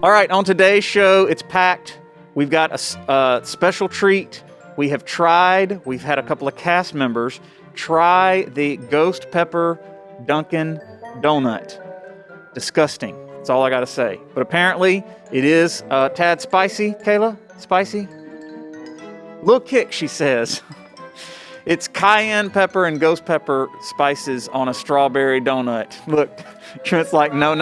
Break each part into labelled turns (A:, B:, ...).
A: All right, on today's show, it's packed. We've got a special treat. We've had a couple of cast members try the ghost pepper Dunkin' Donut. Disgusting. That's all I got to say. But apparently, it is a tad spicy. Kayla? Spicy? Little kick, she says. It's cayenne pepper and ghost pepper spices on a strawberry donut. Look, Trent's like, no.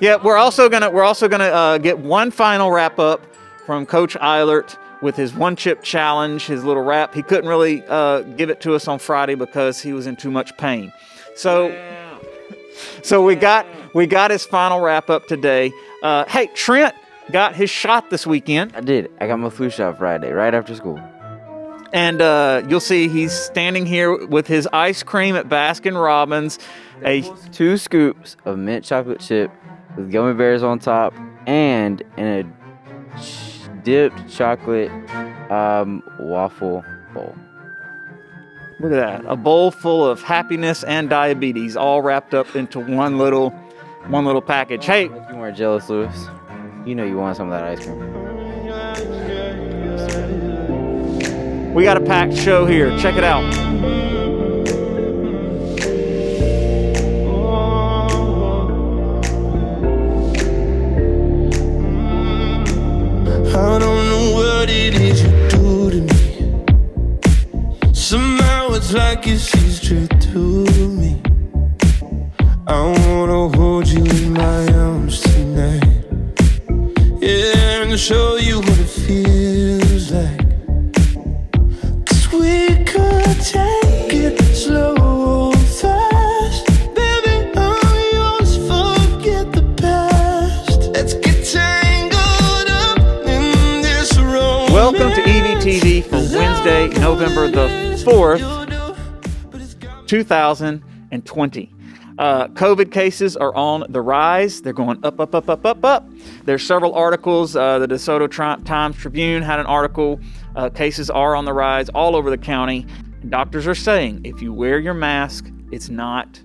A: Yeah, we're also gonna get one final wrap up from Coach Eilert with his one chip challenge, his little wrap. He couldn't really give it to us on Friday because he was in too much pain. So we got his final wrap up today. Hey, Trent got his shot this weekend.
B: I did. I got my flu shot Friday, right after school.
A: And you'll see he's standing here with his ice cream at Baskin-Robbins.
B: 2 scoops of mint chocolate chip with gummy bears on top and in a dipped chocolate waffle bowl.
A: Look at that. A bowl full of happiness and diabetes all wrapped up into one little package. Hey.
B: If you weren't jealous, Lewis, you know you want some of that ice cream.
A: We got a packed show here. Check it out.
C: I don't know what it is you do to me. Somehow it's like you see straight through me. I wanna hold you in my arms tonight. Yeah, and show you what it feels like. We could take it slow or fast. Baby, I'm yours, forget the past. Let's get tangled up in this romance.
A: Welcome to EVTV for Wednesday, November the 4th, 2020. COVID cases are on the rise. They're going up. There's several articles. The DeSoto Times Tribune had an article. Cases are on the rise all over the county. Doctors are saying if you wear your mask, it's not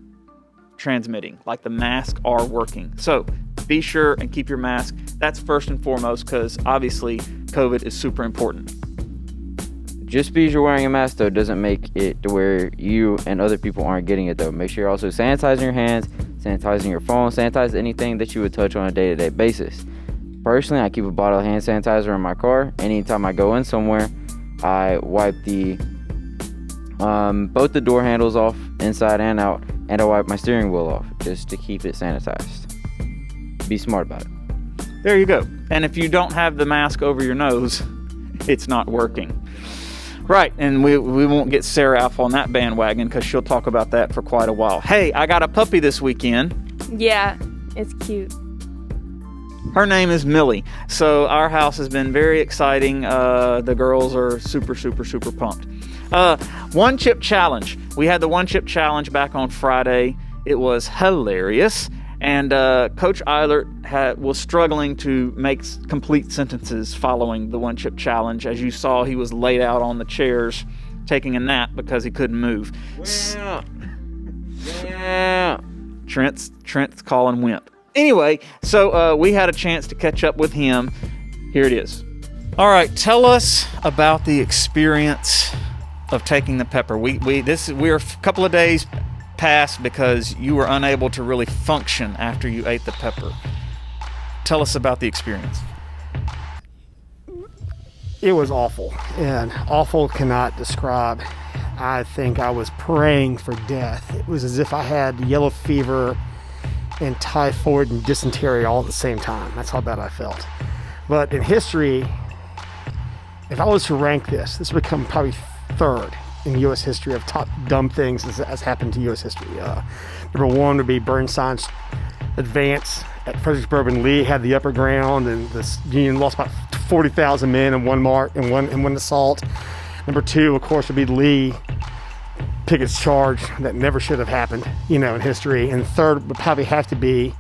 A: transmitting. Like the masks are working. So be sure and keep your mask. That's first and foremost because obviously COVID is super important.
B: Just because you're wearing a mask, though, doesn't make it to where you and other people aren't getting it, though. Make sure you're also sanitizing your hands, sanitizing your phone, sanitize anything that you would touch on a day-to-day basis. Personally, I keep a bottle of hand sanitizer in my car. Anytime I go in somewhere, I wipe both the door handles off, inside and out, and I wipe my steering wheel off, just to keep it sanitized. Be smart about it.
A: There you go. And if you don't have the mask over your nose, it's not working. Right, and we won't get Sarah off on that bandwagon because she'll talk about that for quite a while. Hey, I got a puppy this weekend.
D: Yeah, it's cute.
A: Her name is Millie. So our house has been very exciting. The girls are super pumped. One chip challenge. We had the one chip challenge back on Friday. It was hilarious. And Coach Eilert was struggling to make complete sentences following the one chip challenge. As you saw, he was laid out on the chairs taking a nap because he couldn't move.
B: Yeah.
A: Trent's calling wimp. Anyway, so we had a chance to catch up with him. Here it is. All right, tell us about the experience of taking the pepper. We're a couple of days past because you were unable to really function after you ate the pepper. Tell us about the experience.
E: It was awful, and awful cannot describe. I think I was praying for death. It was as if I had yellow fever and typhoid and dysentery all at the same time. That's how bad I felt. But in history, if I was to rank this would become probably third in U.S. history of top dumb things that's happened to U.S. history. Number one would be Burnside's advance at Fredericksburg, and Lee had the upper ground, and the Union lost about 40,000 men in one assault. Number two, of course, would be Lee Pickett's charge that never should have happened, in history. And third would probably have to be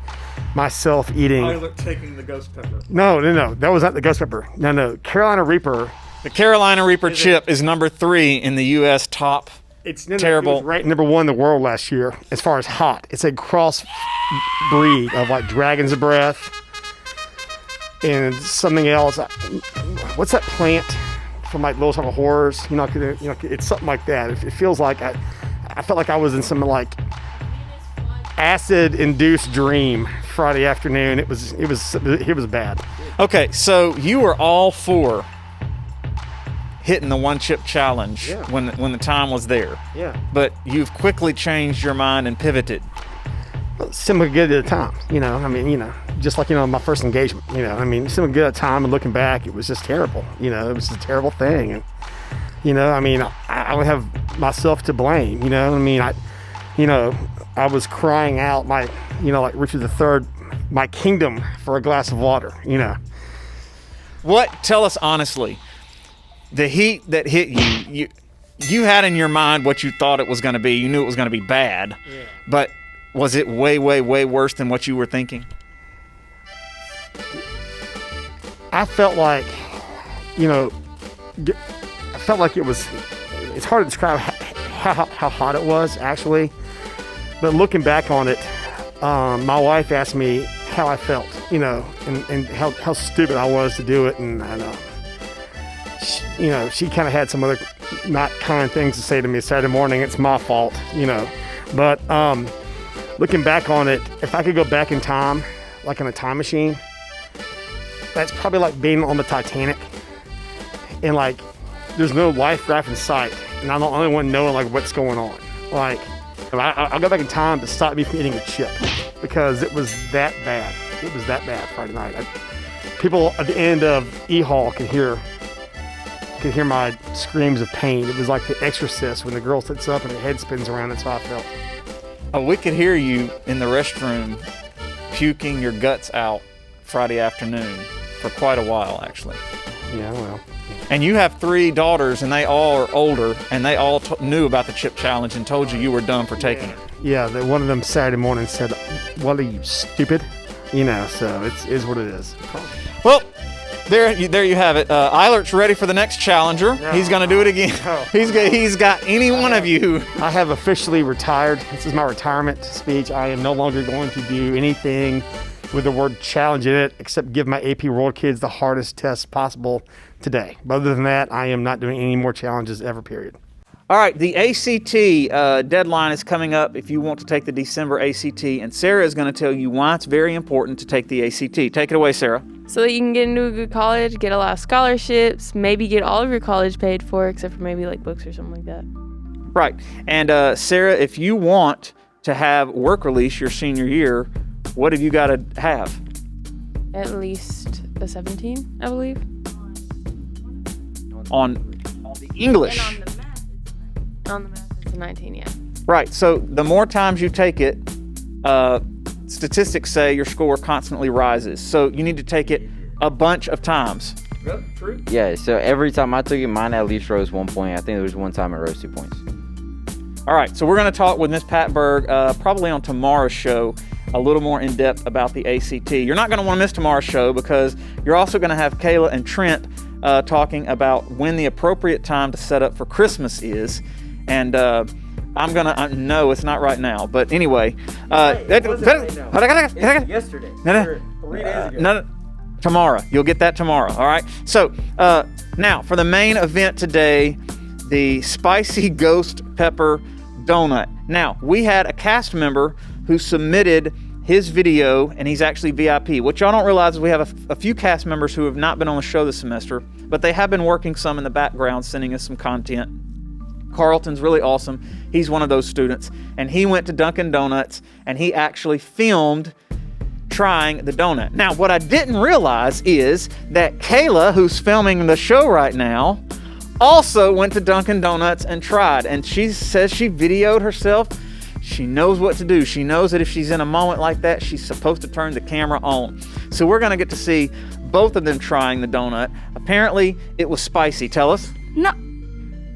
E: myself eating.
A: Eilert taking the ghost pepper.
E: No, that was not the ghost pepper. No, Carolina Reaper.
A: The Carolina Reaper chip is number 3 in the U.S. top
E: It's
A: terrible.
E: It was ranked number 1 in the world last year as far as hot. It's a cross breed of like Dragon's Breath and something else. What's that plant from like Little Shop of Horrors? It's something like that. It feels like I felt like I was in some like acid-induced dream Friday afternoon. It was bad.
A: Okay, so you were all for hitting the 1 chip challenge when the time was there.
E: Yeah.
A: But you've quickly changed your mind and pivoted.
E: Simply good at a time, just like, my first engagement, simply good at a time, and looking back, it was just terrible, it was a terrible thing. And, I would have myself to blame, I was crying out like Richard III, my kingdom for a glass of water,
A: Tell us honestly, the heat that hit you had in your mind what you thought it was going to be. You knew it was going to be bad, but was it way, way, way worse than what you were thinking?
E: I felt like, it's hard to describe how hot it was actually, but looking back on it, my wife asked me how I felt, and how stupid I was to do it, and she kind of had some other not kind things to say to me Saturday morning. It's my fault, but looking back on it, if I could go back in time, like in a time machine, that's probably like being on the Titanic, and like there's no life raft in sight, and I'm the only one knowing like what's going on. Like I'll go back in time to stop me from eating a chip, because it was that bad. It was that bad Friday night. People at the end of E Hall could hear my screams of pain. It was like The Exorcist when the girl sits up and her head spins around. That's how I felt.
A: Oh, we could hear you in the restroom puking your guts out Friday afternoon for quite a while, actually.
E: Yeah, well.
A: And you have 3 daughters, and they all are older, and they all knew about the chip challenge and told you were done for taking it.
E: Yeah, one of them Saturday morning said, "What are you, stupid?" So it is what it is.
A: Well, there you have it. Eilert's ready for the next challenger.
E: No.
A: He's going to do it again.
E: No.
A: He's got any one of you.
E: I have officially retired. This is my retirement speech. I am no longer going to do anything with the word challenge in it except give my AP World kids the hardest test possible today. But other than that, I am not doing any more challenges ever, period.
A: All right, the ACT deadline is coming up if you want to take the December ACT, and Sarah is going to tell you why it's very important to take the ACT. Take it away, Sarah.
D: So that you can get into a good college, get a lot of scholarships, maybe get all of your college paid for, except for maybe like books or something like that.
A: Right. And Sarah, if you want to have work release your senior year, what have you got to have?
D: At least a 17, I believe.
A: On the English.
D: And on the math, it's a 19, yeah.
A: Right. So the more times you take it, statistics say your score constantly rises. So you need to take it a bunch of times. Yep, true.
B: Yeah, so every time I took it, mine at least rose 1 point. I think there was one time it rose 2 points.
A: All right, so we're going to talk with Miss Pat Berg probably on tomorrow's show a little more in depth about the ACT. You're not going to want to miss tomorrow's show because you're also going to have Kayla and Trent talking about when the appropriate time to set up for Christmas is. And I'm going to, no, it's not right now. But anyway.
B: Yesterday. 3 days ago.
A: Tomorrow. You'll get that tomorrow. All right. So now for the main event today, the spicy ghost pepper donut. Now, we had a cast member who submitted his video, and he's actually VIP. What y'all don't realize is we have a few cast members who have not been on the show this semester, but they have been working some in the background, sending us some content. Carlton's really awesome. He's one of those students, and he went to Dunkin' Donuts, and he actually filmed trying the donut. Now, what I didn't realize is that Kayla, who's filming the show right now, also went to Dunkin' Donuts and tried, and she says she videoed herself. She knows what to do. She knows that if she's in a moment like that, she's supposed to turn the camera on. So we're going to get to see both of them trying the donut. Apparently, it was spicy. Tell us.
D: No,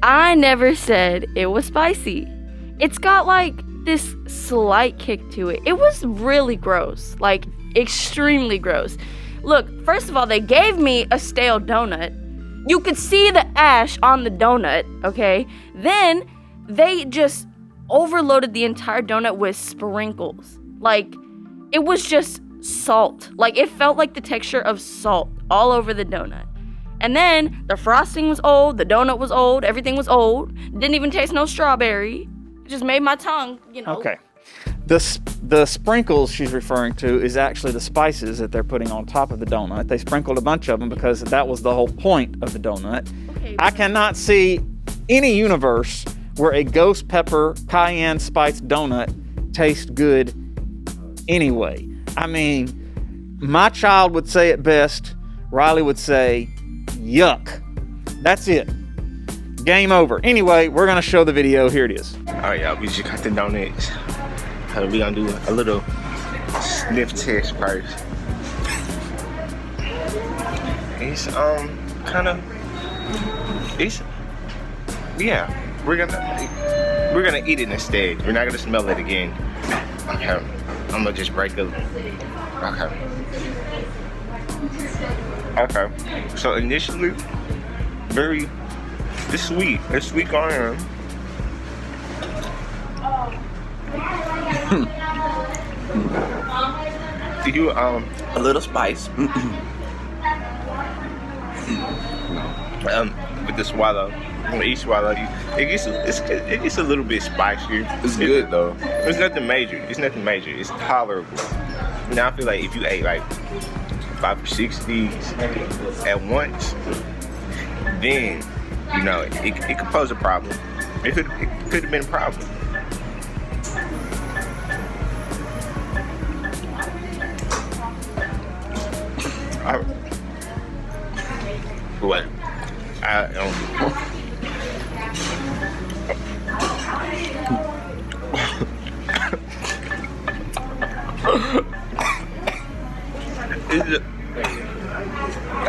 D: I never said it was spicy. It's got like this slight kick to it. It was really gross, like extremely gross. Look, first of all, they gave me a stale donut. You could see the ash on the donut, okay? Then they just overloaded the entire donut with sprinkles. Like, it was just salt. Like, it felt like the texture of salt all over the donut. And then the frosting was old, the donut was old, everything was old. Didn't even taste no strawberry. It just made my tongue,
A: Okay. The sprinkles she's referring to is actually the spices that they're putting on top of the donut. They sprinkled a bunch of them because that was the whole point of the donut.
D: Okay,
A: I cannot see any universe where a ghost pepper cayenne spiced donut tastes good anyway. I mean, my child would say it best. Riley would say, yuck. That's it. Game over. Anyway, we're going to show the video. Here it is.
F: All right, y'all, we just got the donuts. We gonna do a little sniff test first. It's we're gonna eat it instead. We're not gonna smell it again. Okay, I'm gonna just break it. Okay. So initially, it's sweet. It's sweet cayenne. You
G: A little spice.
F: With the swallow, when each swallow, it gets a little bit spicier.
G: It's good though.
F: It's nothing major. It's tolerable. Now I feel like if you ate like 5 or 6 of these at once, then it could pose a problem. It could have been a problem. What?
G: I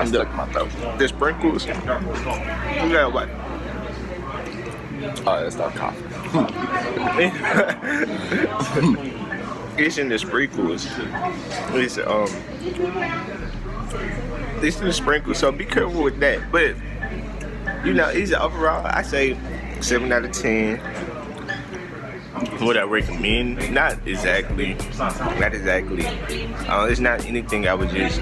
G: stuck my throat.
F: The sprinkles. You got what?
G: Oh, that's not coffee.
F: It's in the sprinkles. It's in the sprinkles, so be careful with that. But it's overall, I say 7 out of 10. Would I recommend? Not exactly. It's not anything I would just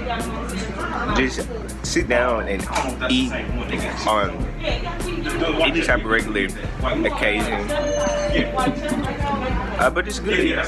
F: sit down and eat on any type of regular occasion. But it's good. Yeah.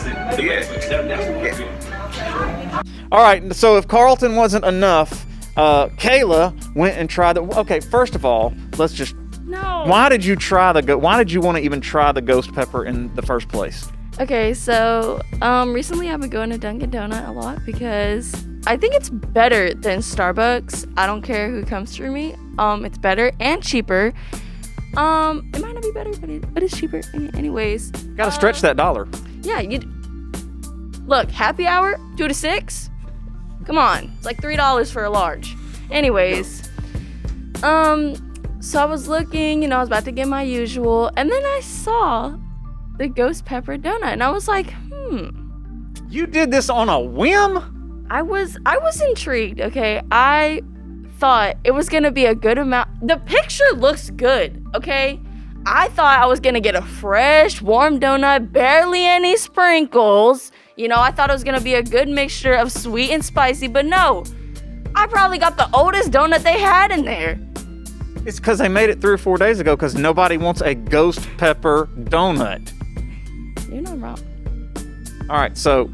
A: All right, so if Carlton wasn't enough, Kayla went and tried the. Okay, first of all, let's just.
D: No.
A: Why did you Why did you want to even try the ghost pepper in the first place?
D: Okay, so recently I've been going to Dunkin' Donut a lot because I think it's better than Starbucks. I don't care who comes through me. It's better and cheaper. It might not be better, but it's cheaper. Anyways.
A: Got to stretch that dollar.
D: Yeah, look, happy hour 2 to 6. Come on, it's like $3 for a large. Anyways, so I was looking, I was about to get my usual, and then I saw the ghost pepper donut, and I was like,
A: You did this on a whim?
D: I was intrigued. Okay, I thought it was gonna be a good amount. The picture looks good. Okay, I thought I was gonna get a fresh, warm donut, barely any sprinkles. I thought it was gonna be a good mixture of sweet and spicy, but no. I probably got the oldest donut they had in there.
A: It's because they made it 3 or 4 days ago because nobody wants a ghost pepper donut.
D: You're not wrong.
A: All right, so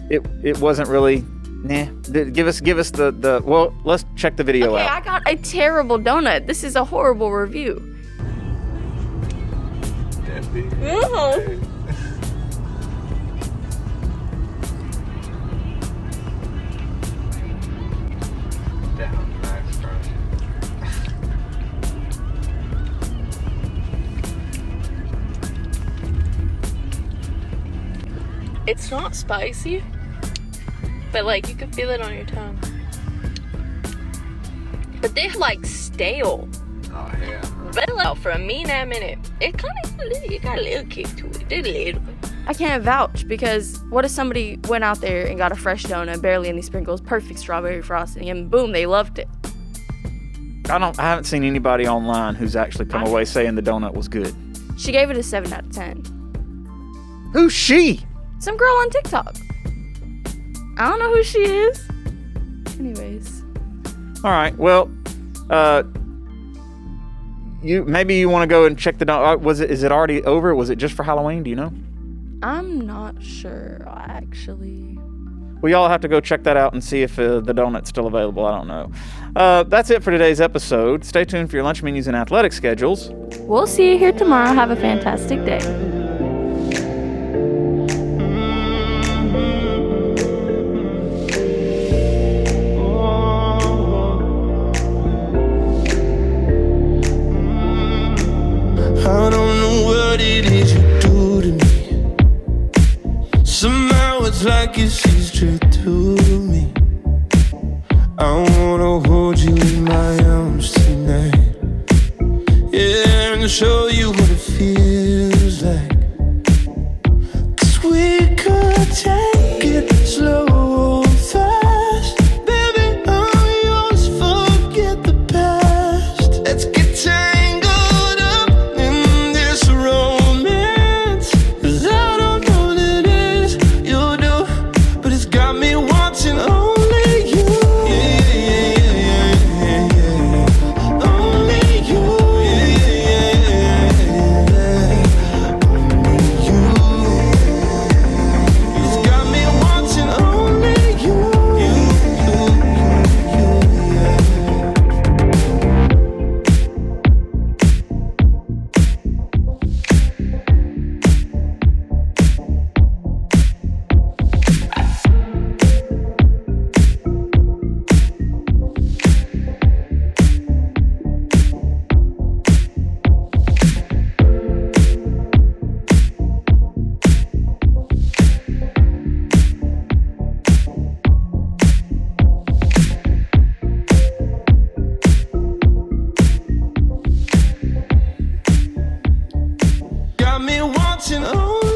A: it wasn't really. Nah. Give us the. Well, let's check the video
D: Okay,
A: out.
D: I got a terrible donut. This is a horrible review. Mm-hmm. It's not spicy, but you can feel it on your tongue. But they're stale.
G: Oh yeah.
D: But for a minute, it got a little kick to it. Just a little. I can't vouch because what if somebody went out there and got a fresh donut, barely any sprinkles, perfect strawberry frosting, and boom, they loved it.
A: I haven't seen anybody online who's actually come away saying the donut was good.
D: She gave it a 7 out of 10.
A: Who's she?
D: Some girl on TikTok. I don't know who she is. Anyways.
A: All right. Well, you want to go and check the donut. Is it already over? Was it just for Halloween? Do you know?
D: I'm not sure, actually.
A: We all have to go check that out and see if the donut's still available. I don't know. That's it for today's episode. Stay tuned for your lunch menus and athletic schedules.
D: We'll see you here tomorrow. Have a fantastic day.
C: I don't know what it is you do to me. Somehow it's like you see straight through me. I wanna hold you in my arms tonight. Yeah, and show you what it feels like. 'Cause we could take it slow or fast. Baby, I'm yours, forget the past. Let's get tangled up in this romance. 'Cause I don't know what it is you do, but it's got me wanting only you. Yeah, yeah, yeah, yeah, yeah. Only you. Yeah, yeah, yeah, yeah. Only you. It's got me wanting only you. You, yeah. Got me wanting only